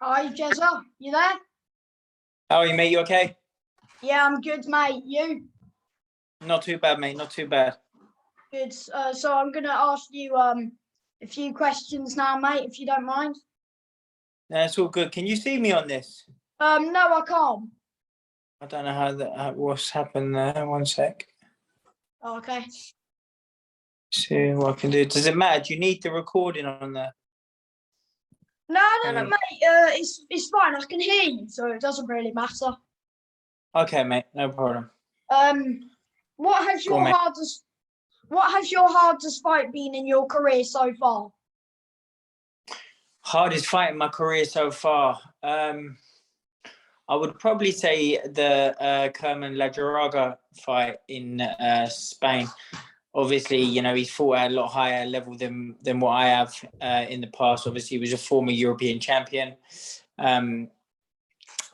Hi, Jezza. You there? How are you, mate? You okay? Yeah, I'm good, mate. You? Not too bad, mate. Not too bad. Good. So I'm gonna ask you a few questions now, mate, if you don't mind. No, it's all good. Can you see me on this? No, I can't. I don't know what's happened there. One sec. Oh, okay. See what I can do. Does it matter? Do you need the recording on there? No, mate. It's fine. I can hear you, so it doesn't really matter. Okay, mate. No problem. What has Go on, your mate. hardest fight been in your career so far? Hardest fight in my career so far. I would probably say the Kerman La Jaraga fight in Spain. Obviously, you know, he's fought at a lot higher level than what I have in the past. Obviously, he was a former European champion.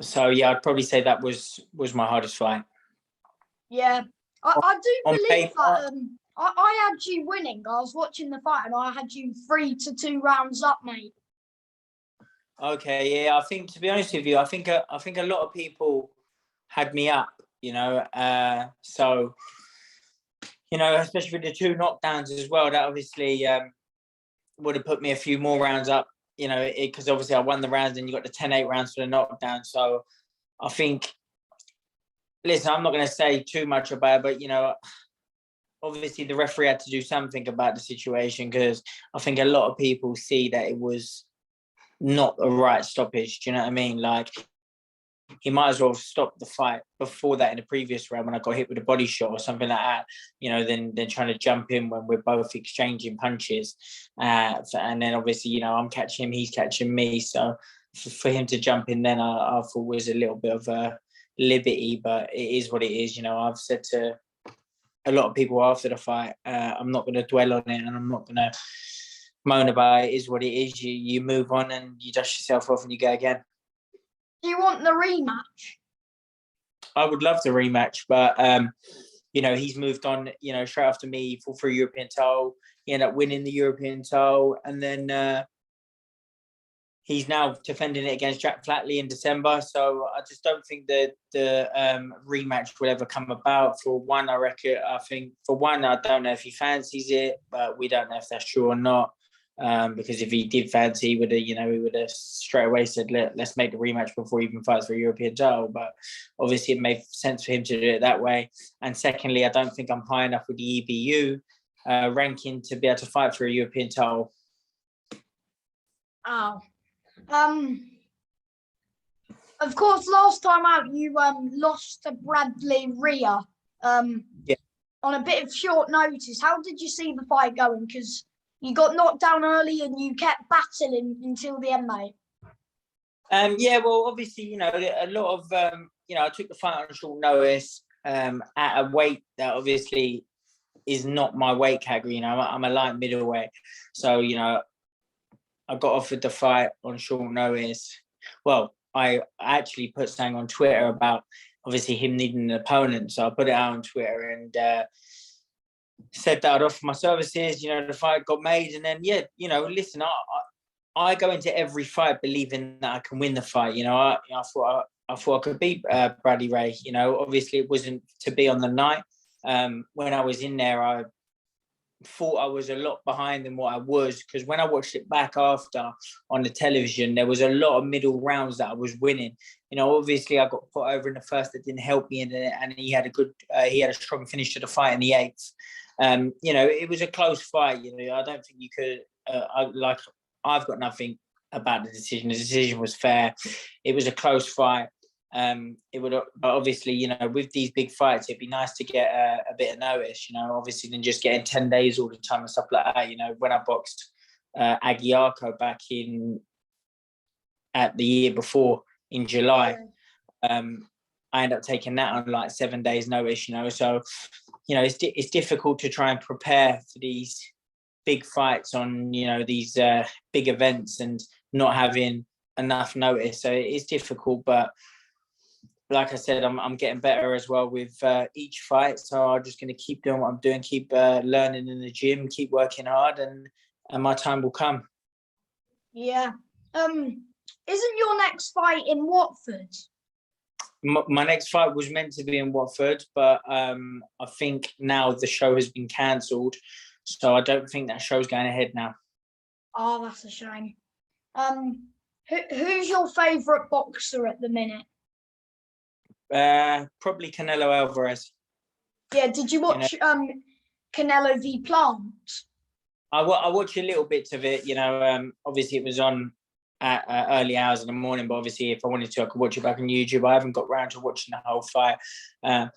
So yeah, I'd probably say that was my hardest fight. Yeah, I do On believe paper, that. I had you winning. I was watching the fight, and I had you 3-2 rounds up, mate. okay, yeah. I think, to be honest with you, I think a lot of people had me up. You know, so you know, especially with the two knockdowns as well. That obviously would have put me a few more rounds up. You know, because obviously I won the rounds, and you got the 10-8 rounds for the knockdown. So I think, listen, I'm not going to say too much about it, but you know, obviously the referee had to do something about the situation, because I think a lot of people see that it was not the right stoppage. Do you know what I mean? Like, he might as well have stopped the fight before that in the previous round when I got hit with a body shot or something like that, you know, than trying to jump in when we're both exchanging punches. And then obviously, you know, I'm catching him, he's catching me. So for him to jump in then, I thought was a little bit of a liberty, but it is what it is. You know, I've said to a lot of people after the fight, I'm not going to dwell on it, and I'm not going to moan about it. It is what it is. You move on and you dust yourself off and you go again. Do you want the rematch? I would love the rematch, but you know, he's moved on. You know, straight after me, he fought for a European title. He ended up winning the European title, and then he's now defending it against Jack Flatley in December. So I just don't think that the rematch will ever come about. For one, I don't know if he fancies it, but we don't know if that's true or not. Because if he did fancy, he would have straight away said, let's make the rematch before he even fights for a European title. But obviously it made sense for him to do it that way. And secondly, I don't think I'm high enough with the EBU ranking to be able to fight for a European title. Oh. Of course, last time out you lost to Bradley Rhea Yeah. on a bit of short notice. How did you see the fight going? Because you got knocked down early and you kept battling until the end, mate. Yeah, well, obviously, you know, a lot of, you know, I took the fight on short notice at a weight that obviously is not my weight category. You know, I'm a light middleweight. So, you know, I got offered the fight on short notice. Well, I actually put something on Twitter about obviously him needing an opponent. So I put it out on Twitter and said that I'd offer my services. You know, the fight got made. And then, yeah, you know, listen, I go into every fight believing that I can win the fight. You know, I thought I could beat Bradley Ray. You know, obviously it wasn't to be on the night. When I was in there, I thought I was a lot behind than what I was, because when I watched it back after on the television, there was a lot of middle rounds that I was winning. You know, obviously I got put over in the first, that didn't help me, and he had a strong finish to the fight in the eighth. You know, it was a close fight. You know, I don't think you could. I've got nothing about the decision. The decision was fair. It was a close fight. But obviously, you know, with these big fights, it'd be nice to get a bit of notice, you know, obviously, than just getting 10 days all the time and stuff like that. You know, when I boxed Aguiarco back at the year before in July, I ended up taking that on like 7 days notice, you know. So, you know, it's difficult to try and prepare for these big fights on, you know, these big events and not having enough notice. So it's difficult, but like I said, I'm getting better as well with each fight. So I'm just going to keep doing what I'm doing, keep learning in the gym, keep working hard, and my time will come. Yeah. Isn't your next fight in Watford? My next fight was meant to be in Watford, but I think now the show has been cancelled, so I don't think that show's going ahead now. Oh, that's a shame. Who's your favourite boxer at the minute? Probably Canelo Alvarez. Yeah, did you watch Canelo v Plant? I watched a little bit of it. Obviously it was on at early hours in the morning, but obviously if I wanted to, I could watch it back on YouTube. I haven't got round to watching the whole fight. But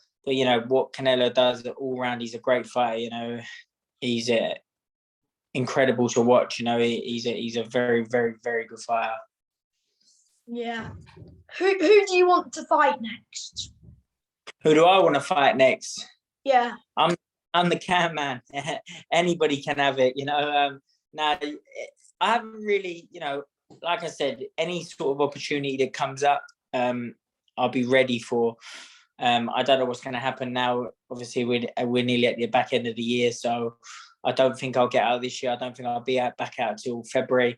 what Canelo does all round, he's a great fighter. He's incredible to watch. He's a very, very, very good fighter. Yeah. Who do you want to fight next? Who do I want to fight next? Yeah. I'm the can man. Anybody can have it. Now I haven't really, like I said, any sort of opportunity that comes up, I'll be ready for. I don't know what's going to happen now. Obviously, we're nearly at the back end of the year, so I don't think I'll get out this year. I don't think I'll be back out till February.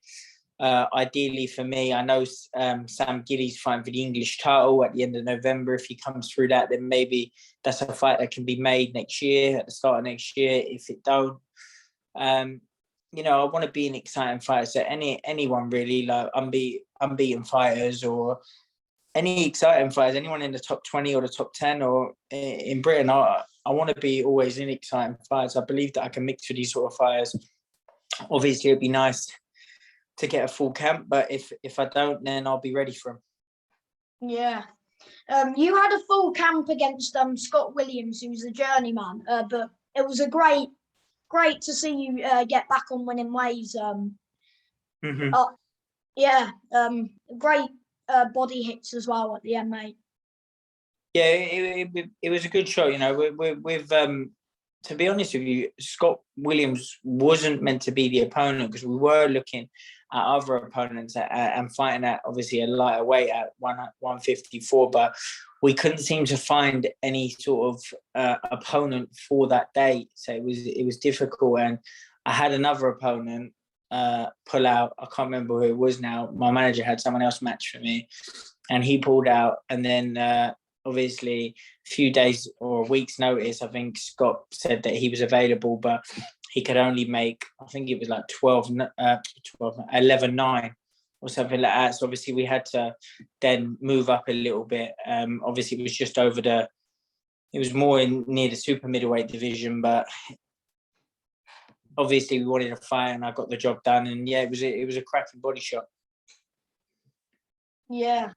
Ideally for me, I know Sam Gilly's fighting for the English title at the end of November. If he comes through that, then maybe that's a fight that can be made next year, at the start of next year. If it don't, I want to be an exciting fighter. So anyone really, like unbeaten fighters or any exciting fighters, anyone in the top 20 or the top 10 or in Britain, I want to be always in exciting fights. I believe that I can mix with these sort of fighters. Obviously, it'd be nice to get a full camp, but if I don't, then I'll be ready for him. Yeah. You had a full camp against Scott Williams, who's a journeyman, but it was a great to see you get back on winning ways. Great body hits as well at the end, mate. Yeah, it was a good shot. With to be honest with you, Scott Williams wasn't meant to be the opponent because we were looking at other opponents and fighting at obviously a lighter weight at 154, but we couldn't seem to find any sort of opponent for that day. So it was difficult, and I had another opponent pull out. I can't remember who it was now. My manager had someone else match for me, and he pulled out, and then obviously a few days or a week's notice, I think Scott said that he was available, but he could only make, I think it was like 11-9 or something like that. So obviously we had to then move up a little bit. Obviously it was just over it was more near the super middleweight division, but obviously we wanted to fight and I got the job done. And yeah, it was a cracking body shot. Yeah.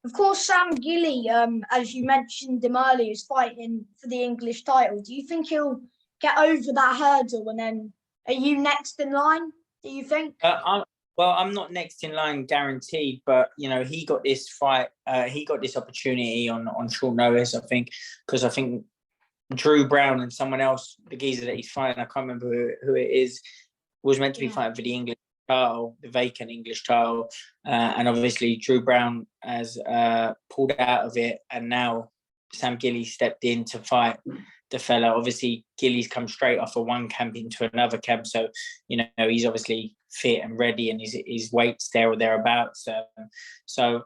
Of course, Sam Gilly, as you mentioned him earlier, is fighting for the English title. Do you think he'll get over that hurdle? And then are you next in line, do you think? I'm not next in line guaranteed, but, he got this fight, he got this opportunity on short notice, I think, because I think Drew Brown and someone else, the geezer that he's fighting, I can't remember who it is, was meant to be fighting for the English title, the vacant English title, and obviously Drew Brown has pulled out of it, and now Sam Gilly stepped in to fight the fella. Obviously Gilly's come straight off of one camp into another camp, so he's obviously fit and ready, and his weight's there or thereabouts. So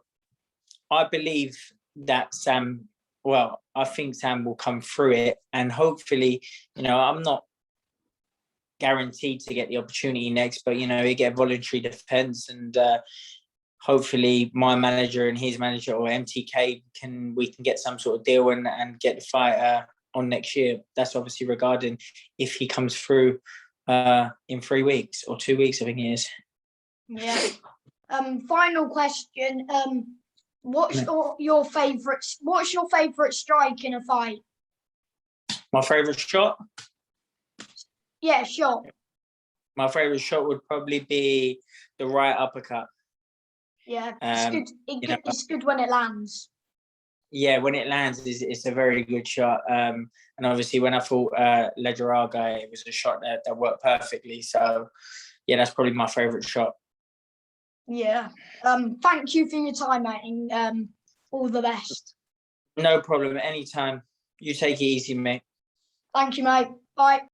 I believe that I think Sam will come through it, and hopefully, I'm not guaranteed to get the opportunity next, but he get voluntary defense, and hopefully my manager and his manager or MTK we can get some sort of deal and get the fight on next year. That's obviously regarding if he comes through in 3 weeks or 2 weeks, I think he is. Yeah. Final question. What's your favourite strike in a fight? My favourite shot? Yeah, sure. My favourite shot would probably be the right uppercut. Yeah, it's good. It's good when it lands. Yeah, when it lands, it's a very good shot. And obviously, when I fought Ledgeraga, it was a shot that worked perfectly. So, yeah, that's probably my favourite shot. Yeah. Thank you for your time, mate, and all the best. No problem. Anytime. You take it easy, mate. Thank you, mate. Bye.